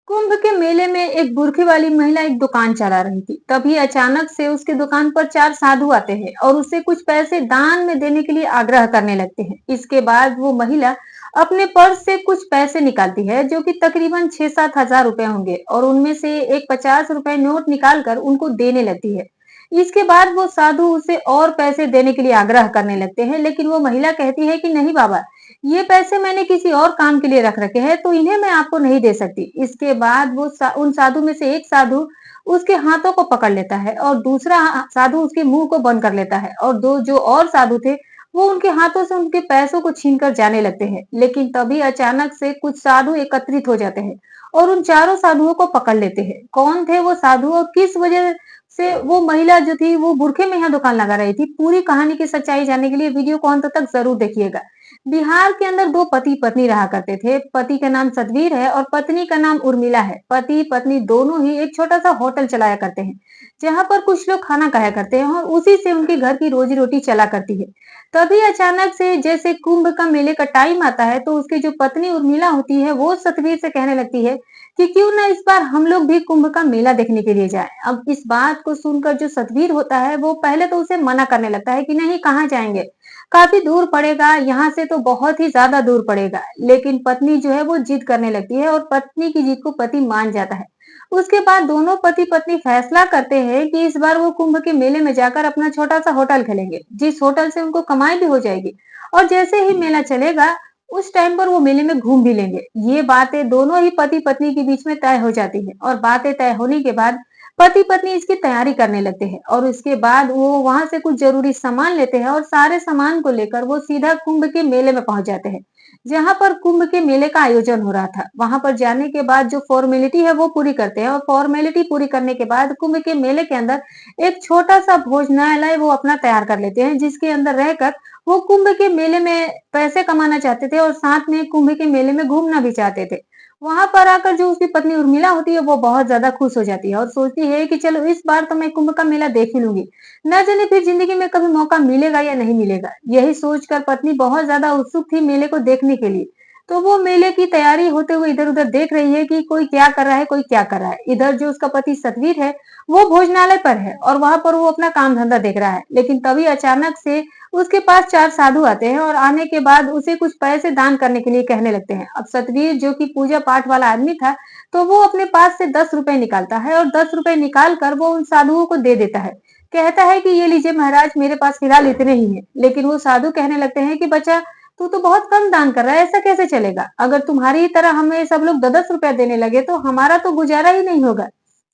कुंभ के मेले में एक बुरखी वाली महिला एक दुकान चला रही थी। तभी अचानक से उसकी दुकान पर चार साधु आते हैं और उसे कुछ पैसे दान में देने के लिए आग्रह करने लगते हैं। इसके बाद वो महिला अपने पर्स से कुछ पैसे निकालती है, जो कि तकरीबन 6-7 हजार रुपए होंगे, और उनमें से एक 50 रुपए नोट निकालकर उनको देने लगती है। इसके बाद वो साधु उसे और पैसे देने के लिए आग्रह करने लगते हैं, लेकिन वो महिला कहती है कि नहीं बाबा, ये पैसे मैंने किसी और काम के लिए रख रखे हैं, तो इन्हें मैं आपको नहीं दे सकती। इसके बाद वो उन साधु में से एक साधु उसके हाथों को पकड़ लेता है और दूसरा साधु उसके मुंह को बंद कर लेता है, और दो जो और साधु थे वो उनके हाथों से उनके पैसों को छीनकर जाने लगते हैं। लेकिन तभी अचानक से कुछ साधु एकत्रित हो जाते हैं और उन चारों साधुओं को पकड़ लेते हैं। कौन थे वो साधु और किस वजह से वो महिला जो थी वो बुरखे में यहाँ दुकान लगा रही थी, पूरी कहानी की सच्चाई जानने के लिए वीडियो को अंत तक जरूर देखिएगा। बिहार के अंदर दो पति पत्नी रहा करते थे। पति का नाम सतवीर है और पत्नी का नाम उर्मिला है। पति पत्नी दोनों ही एक छोटा सा होटल चलाया करते हैं, जहां पर कुछ लोग खाना खाया करते हैं, और उसी से उनके घर की रोजी रोटी चला करती है। तभी अचानक से जैसे कुंभ का मेले का टाइम आता है, तो उसकी जो पत्नी उर्मिला होती है वो सतवीर से कहने लगती है कि क्यों ना इस बार हम लोग भी कुंभ का मेला देखने के लिए जाएं। अब इस बात को सुनकर जो सतवीर होता है वो पहले तो उसे मना करने लगता है कि नहीं, कहाँ जाएंगे, काफी दूर पड़ेगा, यहाँ से तो बहुत ही ज्यादा दूर पड़ेगा। लेकिन पत्नी जो है वो जिद करने लगती है और पत्नी की जिद को पति मान जाता है। उसके बाद दोनों पति पत्नी फैसला करते हैं कि इस बार वो कुंभ के मेले में जाकर अपना छोटा सा होटल खोलेंगे, जिस होटल से उनको कमाई भी हो जाएगी, और जैसे ही मेला चलेगा उस टाइम पर वो मेले में घूम भी लेंगे। ये बातें दोनों ही पति पत्नी के बीच में तय हो जाती है, और बातें तय होने के बाद पति पत्नी इसकी तैयारी करने लगते हैं, और उसके बाद वो वहां से कुछ जरूरी सामान लेते हैं और सारे सामान को लेकर वो सीधा कुंभ के मेले में पहुंच जाते हैं, जहां पर कुंभ के मेले का आयोजन हो रहा था। वहां पर जाने के बाद जो फॉर्मेलिटी है वो पूरी करते हैं, और फॉर्मेलिटी पूरी करने के बाद कुंभ के मेले के अंदर एक छोटा सा भोजनालय वो अपना तैयार कर लेते हैं, जिसके अंदर रहकर वो कुंभ के मेले में पैसे कमाना चाहते थे और साथ में कुंभ के मेले में घूमना भी चाहते थे। वहां पर आकर जो उसकी पत्नी उर्मिला होती है वो बहुत ज्यादा खुश हो जाती है और सोचती है कि चलो इस बार तो मैं कुंभ का मेला देख ही लूंगी, न जाने फिर जिंदगी में कभी मौका मिलेगा या नहीं मिलेगा। यही सोचकर पत्नी बहुत ज्यादा उत्सुक थी मेले को देखने के लिए। तो वो मेले की तैयारी होते हुए इधर उधर देख रही है कि कोई क्या कर रहा है, कोई क्या कर रहा है। इधर जो उसका पति सतवीर है वो भोजनालय पर है और वहां पर वो अपना काम धंधा देख रहा है। लेकिन तभी अचानक से उसके पास चार साधु आते हैं और आने के बाद उसे कुछ पैसे दान करने के लिए कहने लगते हैं। अब सतवीर जो कि पूजा पाठ वाला आदमी था, तो वो अपने पास से 10 रुपए निकालता है और 10 रुपए निकाल कर वो उन साधुओं को दे देता है। कहता है कि ये लीजिए महाराज, मेरे पास फिलहाल इतने ही है। लेकिन वो साधु कहने लगते हैं कि बच्चा, तू तो बहुत कम दान कर रहा है, ऐसा कैसे चलेगा? अगर तुम्हारी ही तरह हमें सब लोग 10-10 रुपया देने लगे तो हमारा तो गुजारा ही नहीं होगा।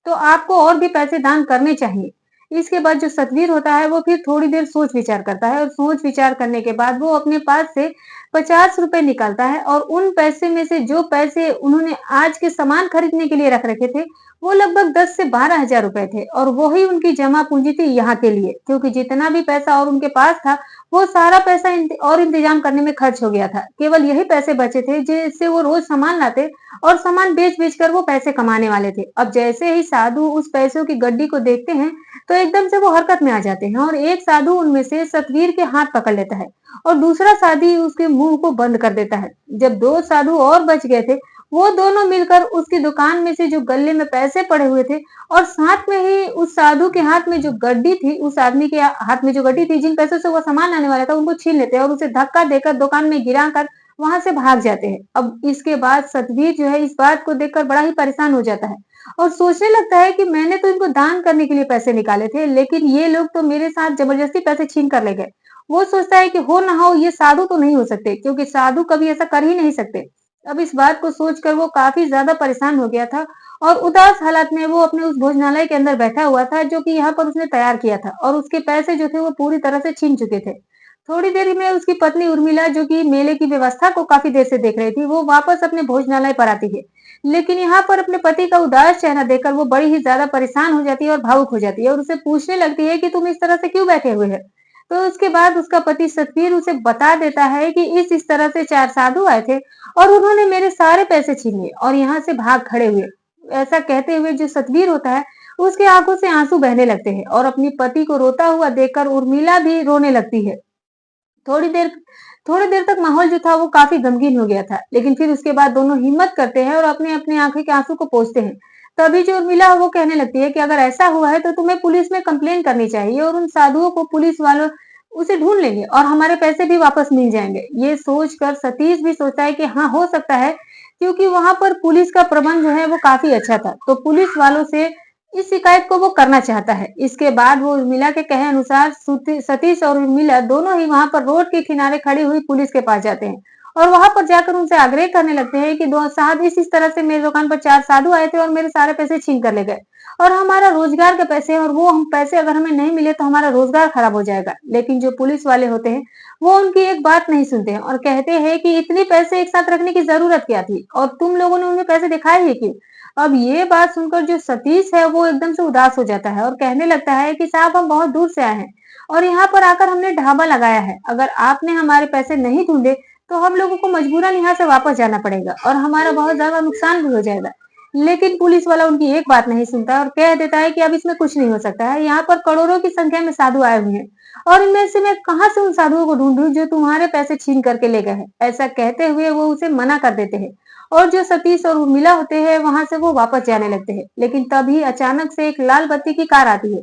तो आपको और भी पैसे दान करने चाहिए। इसके बाद जो सतवीर होता है वो फिर थोड़ी देर सोच विचार करता है, और सोच विचार करने के बाद वो अपने पास से 50 रुपए निकालता है, और उन पैसे में से जो पैसे उन्होंने आज के सामान खरीदने के लिए रख रखे थे वो लगभग 10 से 12 हजार रुपए थे, और वो ही उनकी जमा पूंजी थी यहाँ के लिए, क्योंकि जितना भी पैसा और उनके पास था वो सारा पैसा और इंतजाम करने में खर्च हो गया था। केवल यही पैसे बचे थे जिससे वो रोज सामान लाते और सामान बेच बेच कर वो पैसे कमाने वाले थे। अब जैसे ही साधु उस पैसों की गड्डी को देखते हैं तो एकदम से वो हरकत में आ जाते हैं, और एक साधु उनमें से सतवीर के हाथ पकड़ लेता है और दूसरा साधु उसके मुंह को बंद कर देता है। जब दो साधु और बच गए थे, वो दोनों मिलकर उसकी दुकान में से जो गल्ले में पैसे पड़े हुए थे और साथ में ही उस साधु के हाथ में जो गड्डी थी, उस आदमी के हाथ में जो गड्डी थी, जिन पैसों से वो सामान आने वाला था, उनको छीन लेते हैं और उसे धक्का देकर दुकान में गिरा कर वहां से भाग जाते हैं। अब इसके बाद सतवीर जो है इस बात को देखकर बड़ा ही परेशान हो जाता है और सोचने लगता है कि मैंने तो इनको दान करने के लिए पैसे निकाले थे, लेकिन ये लोग तो मेरे साथ जबरदस्ती पैसे छीन कर ले गए। वो सोचता है कि हो ना हो ये साधु तो नहीं हो सकते, क्योंकि साधु कभी ऐसा कर ही नहीं सकते। अब इस बात को सोचकर वो काफी ज्यादा परेशान हो गया था और उदास हालत में वो अपने उस भोजनालय के अंदर बैठा हुआ था, जो कि यहाँ पर उसने तैयार किया था, और उसके पैसे जो थे वो पूरी तरह से छीन चुके थे। थोड़ी देर में उसकी पत्नी उर्मिला, जो कि मेले की व्यवस्था को काफी देर से देख रही थी, वो वापस अपने भोजनालय पर आती है। लेकिन यहाँ पर अपने पति का उदास चेहरा देखकर वो बड़ी ही ज्यादा परेशान हो जाती है और भावुक हो जाती है और उसे पूछने लगती है कि तुम इस तरह से क्यों बैठे हुए हो? तो उसके बाद उसका पति सतवीर उसे बता देता है कि इस तरह से चार साधु आए थे और उन्होंने मेरे सारे पैसे छीन लिए और यहाँ से भाग खड़े हुए। ऐसा कहते हुए जो सतवीर होता है उसकी आंखों से आंसू बहने लगते हैं और अपनी पति को रोता हुआ देखकर उर्मिला भी रोने लगती है। थोड़ी देर थोड़ी देर तक माहौल जो था वो काफी गमगीन हो गया था, लेकिन फिर उसके बाद दोनों हिम्मत करते हैं और अपने अपने आंखें के आंसू को पोंछते हैं। तभी जो उर्मिला वो कहने लगती है कि अगर ऐसा हुआ है तो तुम्हें पुलिस में कंप्लेन करनी चाहिए और उन साधुओं को पुलिस वालों उसे ढूंढ लेंगे और हमारे पैसे भी वापस मिल जाएंगे। ये सोचकर सतीश भी सोचता है कि हाँ, हो सकता है, क्योंकि वहां पर पुलिस का प्रबंध जो है वो काफी अच्छा था, तो पुलिस वालों से इस शिकायत को वो करना चाहता है। इसके बाद वो उर्मिला के कहे अनुसार सतीश और उर्मिला दोनों ही वहां पर रोड के किनारे खड़ी हुई पुलिस के पास जाते हैं और वहां पर जाकर उनसे आग्रह करने लगते हैं कि दो साहब, इस तरह से मेरी दुकान पर 4 साधु आए थे और मेरे सारे पैसे छीन कर ले गए और हमारा रोजगार के पैसे हैं और वो हम पैसे अगर हमें नहीं मिले तो हमारा रोजगार खराब हो जाएगा। लेकिन जो पुलिस वाले होते हैं वो उनकी एक बात नहीं सुनते हैं और कहते हैं कि इतने पैसे एक साथ रखने की जरूरत क्या थी और तुम लोगों ने उन्हें पैसे दिखाए ही क्यों। अब ये बात सुनकर जो सतीश है वो एकदम से उदास हो जाता है और कहने लगता है कि साहब, हम बहुत दूर से आए हैं और यहाँ पर आकर हमने ढाबा लगाया है। अगर आपने हमारे पैसे नहीं ढूंढे तो हम लोगों को मजबूरन यहाँ से वापस जाना पड़ेगा और हमारा बहुत ज्यादा नुकसान भी हो जाएगा। लेकिन पुलिस वाला उनकी एक बात नहीं सुनता और कह देता है कि अब इसमें कुछ नहीं हो सकता है। यहाँ पर करोड़ों की संख्या में साधु आए हुए हैं और इनमें से मैं कहाँ से उन साधुओं को ढूंढूं जो तुम्हारे पैसे छीन करके ले गए हैं। ऐसा कहते हुए वो उसे मना कर देते हैं और जो सतीश और उर्मिला होते हैं वहां से वो वापस जाने लगते हैं। लेकिन तभी अचानक से एक लाल बत्ती की कार आती है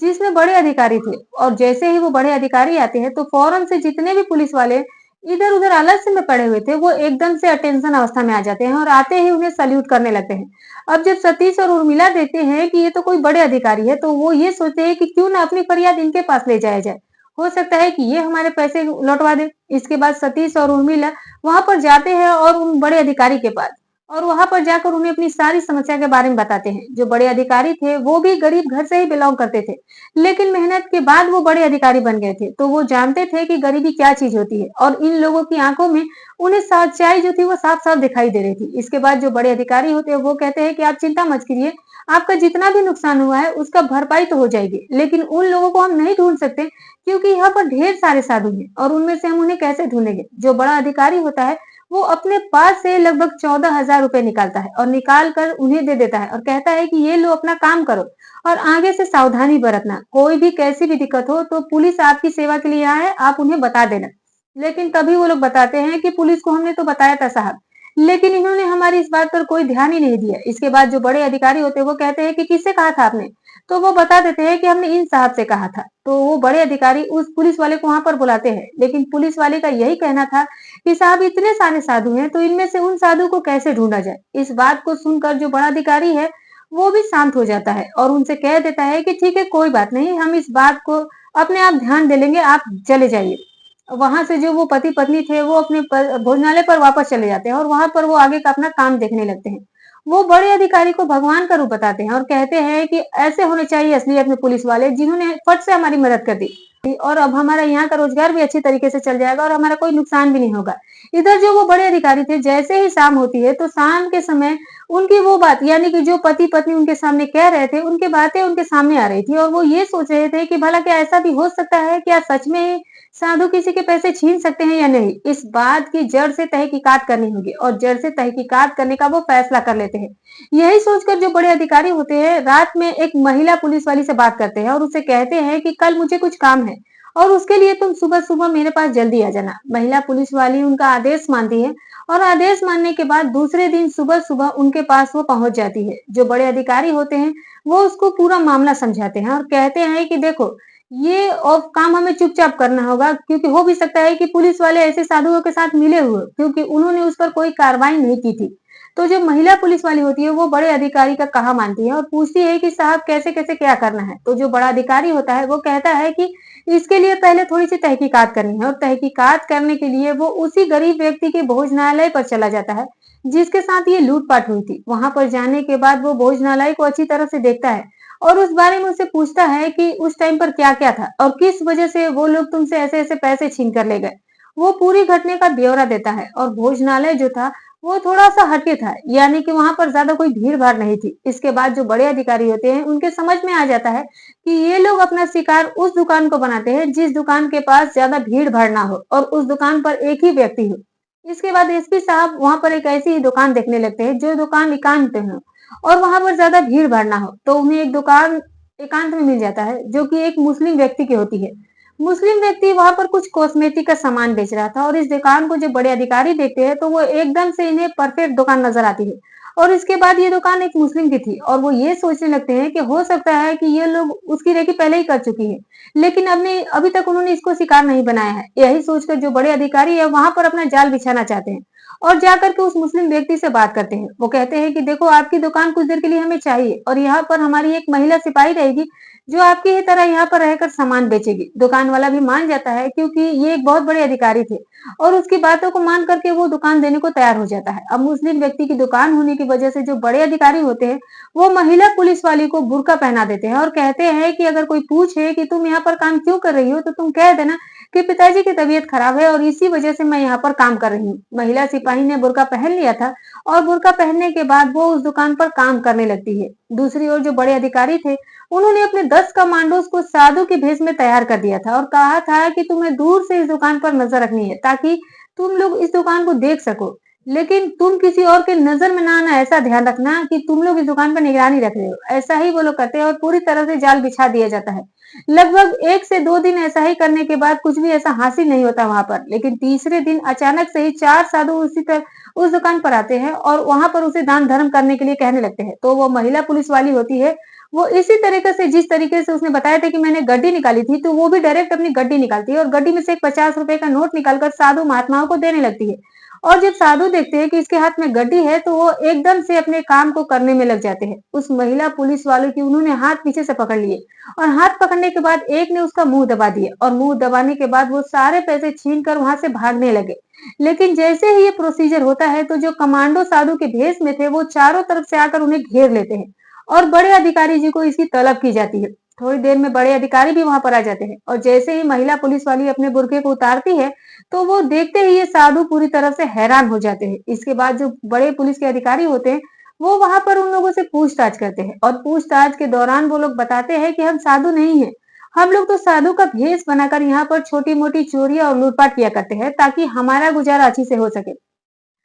जिसमें बड़े अधिकारी थे और जैसे ही वो बड़े अधिकारी आते हैं तो फौरन से जितने भी पुलिस वाले इधर उधर आलस्य में पड़े हुए थे वो एकदम से अटेंशन अवस्था में आ जाते हैं और आते ही उन्हें सल्यूट करने लगते हैं। अब जब सतीश और उर्मिला देखते हैं कि ये तो कोई बड़े अधिकारी है तो वो ये सोचते हैं कि क्यों ना अपनी फरियाद इनके पास ले जाया जाए, हो सकता है कि ये हमारे पैसे लौटवा दे। इसके बाद सतीश और उर्मिला वहां पर जाते हैं और उन बड़े अधिकारी के पास और वहां पर जाकर उन्हें अपनी सारी समस्या के बारे में बताते हैं। जो बड़े अधिकारी थे वो भी गरीब घर से ही बिलोंग करते थे, लेकिन मेहनत के बाद वो बड़े अधिकारी बन गए थे, तो वो जानते थे कि गरीबी क्या चीज होती है और इन लोगों की आंखों में उन्हें सच्चाई जो थी वो साफ साफ दिखाई दे रही थी। इसके बाद जो बड़े अधिकारी होते हैं वो कहते हैं कि आप चिंता मत कीजिए, आपका जितना भी नुकसान हुआ है उसका भरपाई तो हो जाएगी, लेकिन उन लोगों को हम नहीं ढूंढ सकते क्योंकि यहाँ पर ढेर सारे साधु हैं और उनमें से हम उन्हें कैसे ढूंढेंगे। जो बड़ा अधिकारी होता है वो अपने पास से लगभग 14,000 रुपए निकालता है और निकाल कर उन्हें दे देता है और कहता है कि ये लो, अपना काम करो और आगे से सावधानी बरतना। कोई भी कैसी भी दिक्कत हो तो पुलिस आपकी सेवा के लिए यहाँ है, आप उन्हें बता देना। लेकिन तभी वो लोग बताते हैं कि पुलिस को हमने तो बताया था साहब, लेकिन इन्होंने हमारी इस बात पर कोई ध्यान ही नहीं दिया। इसके बाद जो बड़े अधिकारी होते हैं वो कहते हैं कि किससे कहा था आपने, तो वो बता देते हैं कि हमने इन साहब से कहा था। तो वो बड़े अधिकारी उस पुलिस वाले को वहां पर बुलाते हैं, लेकिन पुलिस वाले का यही कहना था कि साहब, इतने सारे साधु हैं तो इनमें से उन साधु को कैसे ढूंढा जाए। इस बात को सुनकर जो बड़ा अधिकारी है वो भी शांत हो जाता है और उनसे कह देता है कि ठीक है, कोई बात नहीं, हम इस बात को अपने आप ध्यान दे लेंगे, आप चले जाइए। वहां से जो वो पति पत्नी थे वो अपने भोजनालय पर वापस चले जाते हैं और वहां पर वो आगे का अपना काम देखने लगते हैं। वो बड़े अधिकारी को भगवान का रूप बताते हैं और कहते हैं कि ऐसे होने चाहिए असलियत में पुलिस वाले, जिन्होंने फट से हमारी मदद कर दी और अब हमारा यहाँ का रोजगार भी अच्छी तरीके से चल जाएगा और हमारा कोई नुकसान भी नहीं होगा। इधर जो वो बड़े अधिकारी थे, जैसे ही शाम होती है तो शाम के समय उनकी वो बात, यानी कि जो पति पत्नी उनके सामने कह रहे थे, उनकी बातें उनके सामने आ रही थी और वो ये सोच रहे थे कि भला क्या ऐसा भी हो सकता है, क्या सच में ही साधु किसी के पैसे छीन सकते हैं या नहीं। इस बात की जड़ से तहकीकात करनी होगी और जड़ से तहकीकात करने का वो फैसला कर लेते हैं। यही सोचकर जो बड़े अधिकारी होते हैं रात में एक महिला पुलिस वाली से बात करते हैं और उसे कहते हैं कि कल मुझे कुछ काम है और उसके लिए तुम सुबह सुबह मेरे पास जल्दी आ जाना। महिला पुलिस वाली उनका आदेश मानती है और आदेश मानने के बाद दूसरे दिन सुबह सुबह उनके पास वो पहुंच जाती है। जो बड़े अधिकारी होते हैं वो उसको पूरा मामला समझाते हैं और कहते हैं कि देखो, ये और काम हमें चुपचाप करना होगा, क्योंकि हो भी सकता है कि पुलिस वाले ऐसे साधुओं के साथ मिले हुए, क्योंकि उन्होंने उस पर कोई कार्रवाई नहीं की थी। तो जो महिला पुलिस वाली होती है वो बड़े अधिकारी का कहा मानती है और पूछती है कि साहब, कैसे कैसे क्या करना है। तो जो बड़ा अधिकारी होता है वो कहता है कि इसके लिए पहले थोड़ी सी तहकीकात करनी है और तहकीकात करने के लिए वो उसी गरीब व्यक्ति के भोजनालय पर चला जाता है जिसके साथ ये लूटपाट हुई थी। वहां पर जाने के बाद वो भोजनालय को अच्छी तरह से देखता है और उस बारे में उससे पूछता है कि उस टाइम पर क्या-क्या था और किस वजह से वो लोग तुमसे ऐसे-ऐसे पैसे छीन कर ले गए। वो पूरी घटना का ब्यौरा देता है और भोजनालय जो था वो थोड़ा-सा हटके था, यानी कि वहां पर ज्यादा कोई भीड़-भाड़ नहीं थी। इसके बाद जो बड़े अधिकारी होते हैं उनके समझ में आ जाता है कि ये लोग अपना शिकार उस दुकान को बनाते हैं जिस दुकान के पास ज्यादा भीड़-भाड़ ना हो और उस दुकान पर एक ही व्यक्ति हो। इसके बाद एसपी साहब वहां पर एक ऐसी ही दुकान देखने लगते हैं जो दुकान एकांत में हो और वहां पर ज्यादा भीड़ भाड़ ना हो, तो उन्हें एक दुकान एकांत में मिल जाता है जो कि एक मुस्लिम व्यक्ति की होती है। मुस्लिम व्यक्ति वहां पर कुछ कॉस्मेटिक का सामान बेच रहा था और इस दुकान को जब बड़े अधिकारी देखते हैं तो वो एकदम से इन्हें परफेक्ट दुकान नजर आती है। और इसके बाद ये दुकान एक मुस्लिम की थी और वो ये सोचने लगते हैं कि हो सकता है कि ये लोग उसकी रेकी पहले ही कर चुकी है, लेकिन अभी तक उन्होंने इसको शिकार नहीं बनाया है। यही सोचकर जो बड़े अधिकारी है वहां पर अपना जाल बिछाना चाहते हैं और जाकर के उस मुस्लिम व्यक्ति से बात करते हैं। वो कहते हैं कि देखो, आपकी दुकान कुछ देर के लिए हमें चाहिए और यहाँ पर हमारी एक महिला सिपाही रहेगी जो आपकी ही तरह यहाँ पर रहकर सामान बेचेगी। दुकान वाला भी मान जाता है क्योंकि ये एक बहुत बड़े अधिकारी थे और उसकी बातों को मान करके वो दुकान देने को तैयार हो जाता है। अब मुस्लिम व्यक्ति की दुकान होने की वजह से जो बड़े अधिकारी होते हैं वो महिला पुलिस वाली को बुर्का पहना देते हैं और कहते हैं कि अगर कोई पूछे कि तुम यहाँ पर काम क्यों कर रही हो तो तुम कह देना कि पिताजी की तबीयत खराब है और इसी वजह से मैं यहाँ पर काम कर रही हूँ। महिला सिपाही ने बुर्का पहन लिया था और बुर्का पहनने के बाद वो उस दुकान पर काम करने लगती है। दूसरी ओर जो बड़े अधिकारी थे उन्होंने अपने 10 कमांडोज को साधु के भेष में तैयार कर दिया था और कहा था कि तुम्हें दूर से इस दुकान पर नजर रखनी है ताकि तुम लोग इस दुकान को देख सको, लेकिन तुम किसी और के नजर में ना आना, ऐसा ध्यान रखना कि तुम लोग इस दुकान पर निगरानी रख रहे हो। ऐसा ही वो लोग करते हैं और पूरी तरह से जाल बिछा दिया जाता है। लगभग 1 से 2 दिन ऐसा ही करने के बाद कुछ भी ऐसा हासिल नहीं होता वहां पर, लेकिन तीसरे दिन अचानक से ही 4 साधु उसी तरह उस दुकान पर आते हैं और वहां पर उसे दान धर्म करने के लिए कहने लगते हैं। तो वो महिला पुलिस वाली होती है, वो इसी तरीके से जिस तरीके से उसने बताया था कि मैंने गड्डी निकाली थी, तो वो भी डायरेक्ट अपनी गड्डी निकालती है और गड्डी में से एक 50 रुपए का नोट निकालकर साधु महात्माओं को देने लगती है। और जब साधु देखते हैं कि इसके हाथ में गड्डी है तो वो एकदम से अपने काम को करने में लग जाते हैं। उस महिला पुलिस वालों की उन्होंने हाथ पीछे से पकड़ लिए और हाथ पकड़ने के बाद एक ने उसका मुंह दबा दिया और मुंह दबाने के बाद वो सारे पैसे छीन कर वहां से भागने लगे। लेकिन जैसे ही ये प्रोसीजर होता है तो जो कमांडो साधु के भेष में थे वो चारों तरफ से आकर उन्हें घेर लेते हैं और बड़े अधिकारी जी को इसकी तलब की जाती है। थोड़ी देर में बड़े अधिकारी भी वहां पर आ जाते हैं और जैसे ही महिला पुलिस वाली अपने बुर्के को उतारती है तो वो देखते ही ये साधु पूरी तरह से हैरान हो जाते हैं। इसके बाद जो बड़े पुलिस के अधिकारी होते हैं वो वहां पर उन लोगों से पूछताछ करते हैं और पूछताछ के दौरान वो लोग बताते हैं कि हम साधु नहीं है, हम लोग तो साधु का भेष बनाकर यहाँ पर छोटी मोटी चोरियां और लूटपाट किया करते हैं ताकि हमारा गुजारा अच्छी से हो सके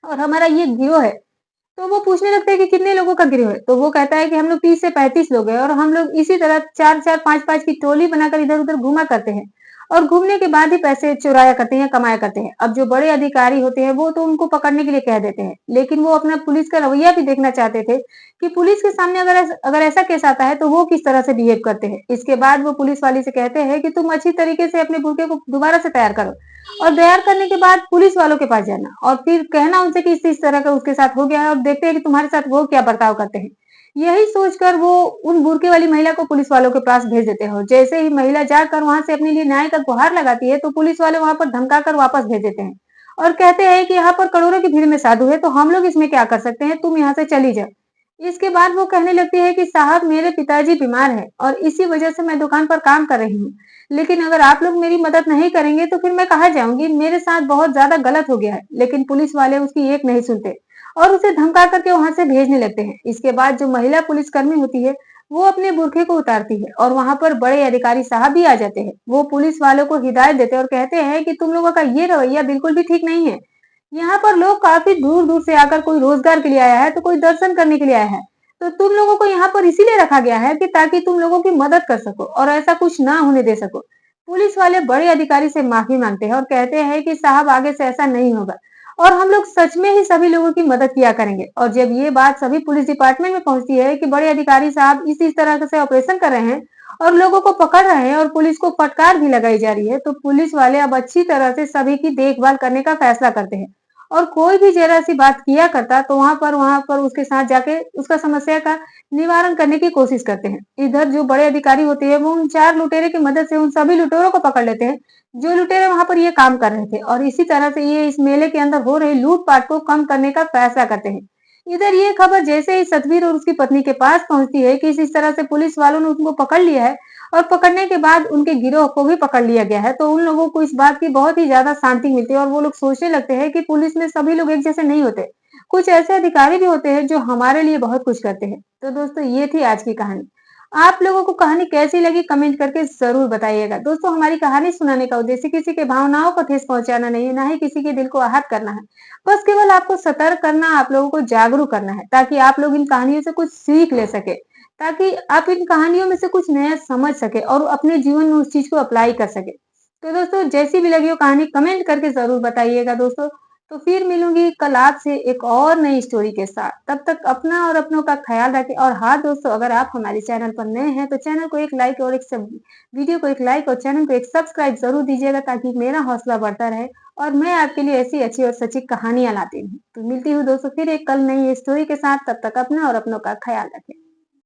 और हमारा ये गिरोह है। तो वो पूछने लगते हैं कि कितने लोगों का गिरोह है? तो वो कहता है कि हम लोग 30 से 35 लोग हैं और हम लोग इसी तरह 4-4 5-5 की टोली बनाकर इधर-उधर घूमा करते हैं और घूमने के बाद ही पैसे चुराया करते हैं, कमाया करते हैं। अब जो बड़े अधिकारी होते हैं वो तो उनको पकड़ने के लिए कह देते हैं, लेकिन वो अपना पुलिस का रवैया भी देखना चाहते थे कि पुलिस के सामने अगर ऐसा केस आता है तो वो किस तरह से बिहेव करते हैं। इसके बाद वो पुलिस वाली से कहते हैं कि तुम अच्छी तरीके से अपने बुर्के को दोबारा से तैयार करो और तैयार करने के बाद पुलिस वालों के पास जाना और फिर कहना उनसे कि इस तरह का उसके साथ हो गया है और देखते हैं कि तुम्हारे साथ वो क्या बर्ताव करते हैं। यही सोचकर वो उन बुर्के वाली महिला को पुलिस वालों के पास भेज देते हैं और जैसे ही महिला जाकर वहां से अपने लिए न्याय का गुहार लगाती है तो पुलिस वाले वहां पर धमकाकर वापस भेज देते हैं और कहते हैं कि यहाँ पर करोड़ों की भीड़ में साधु है तो हम लोग इसमें क्या कर सकते हैं, तुम यहाँ से चली जाओ। इसके बाद वो कहने लगती है कि साहब, मेरे पिताजी बीमार हैं और इसी वजह से मैं दुकान पर काम कर रही हूँ, लेकिन अगर आप लोग मेरी मदद नहीं करेंगे तो फिर मैं कहाँ जाऊंगी, मेरे साथ बहुत ज्यादा गलत हो गया है। लेकिन पुलिस वाले उसकी एक नहीं सुनते और उसे धमका करके वहां से भेजने लगते हैं। इसके बाद जो महिला पुलिसकर्मी होती है वो अपने बुरखे को उतारती है और वहां पर बड़े अधिकारी साहब भी आ जाते हैं। वो पुलिस वालों को हिदायत देते हैं और कहते हैं कि तुम लोगों का ये रवैया बिल्कुल भी ठीक नहीं है। यहाँ पर लोग काफी दूर दूर से आकर, कोई रोजगार के लिए आया है तो कोई दर्शन करने के लिए आया है, तो तुम लोगों को यहाँ पर इसीलिए रखा गया है कि ताकि तुम लोगों की मदद कर सको और ऐसा कुछ ना होने दे सको। पुलिस वाले बड़े अधिकारी से माफी मांगते हैं और कहते हैं कि साहब, आगे से ऐसा नहीं होगा और हम लोग सच में ही सभी लोगों की मदद किया करेंगे। और जब ये बात सभी पुलिस डिपार्टमेंट में पहुंचती है कि बड़े अधिकारी साहब इस तरह से ऑपरेशन कर रहे हैं और लोगों को पकड़ रहे हैं और पुलिस को फटकार भी लगाई जा रही है, तो पुलिस वाले अब अच्छी तरह से सभी की देखभाल करने का फैसला करते हैं और कोई भी जरा सी बात किया करता तो वहां पर उसके साथ जाके उसका समस्या का निवारण करने की कोशिश करते हैं। इधर जो बड़े अधिकारी होते हैं वो उन 4 लुटेरे की मदद से उन सभी लुटेरों को पकड़ लेते हैं जो लुटेरे वहां पर ये काम कर रहे थे और इसी तरह से ये इस मेले के अंदर हो रही लूटपाट को कम करने का फैसला करते हैं। इधर ये खबर जैसे ही सतवीर और उसकी पत्नी के पास पहुंचती है कि इस तरह से पुलिस वालों ने उनको पकड़ लिया है और पकड़ने के बाद उनके गिरोह को भी पकड़ लिया गया है, तो उन लोगों को इस बात की बहुत ही ज्यादा शांति मिलती है और वो लोग सोचने लगते हैं कि पुलिस में सभी लोग एक जैसे नहीं होते, कुछ ऐसे अधिकारी भी होते हैं जो हमारे लिए बहुत कुछ करते हैं। तो दोस्तों, ये थी आज की कहानी। आप लोगों को कहानी कैसी लगी कमेंट करके जरूर बताइएगा। दोस्तों, हमारी कहानी सुनाने का उद्देश्य किसी के भावनाओं को ठेस पहुंचाना नहीं है, ना ही किसी के दिल को आहत करना है। बस केवल आपको सतर्क करना, आप लोगों को जागरूक करना है ताकि आप लोग इन कहानियों से कुछ सीख ले सके, ताकि आप इन कहानियों में से कुछ नया समझ सके और अपने जीवन में उस चीज को अप्लाई कर सके। तो दोस्तों जैसी भी लगी हो कहानी कमेंट करके ज़रूर बताइएगा दोस्तों। तो फिर मिलूँगी कल आपसे एक और नई स्टोरी के साथ। तब तक अपना और अपनों का ख़्याल रखें और हाँ दोस्तों, अगर आप हमारे चैनल पर नए हैं तो चैनल को एक लाइक और एक सब वीडियो को एक लाइक और चैनल को एक सब्सक्राइब ज़रूर दीजिएगा, ताकि मेरा हौसला बढ़ता रहे और मैं आपके लिए ऐसी अच्छी और सच्ची कहानियाँ लाती रहूँ। तो मिलती हूँ दोस्तों फिर एक कल नई स्टोरी के साथ, तब तक अपना और अपनों का ख़्याल रखें।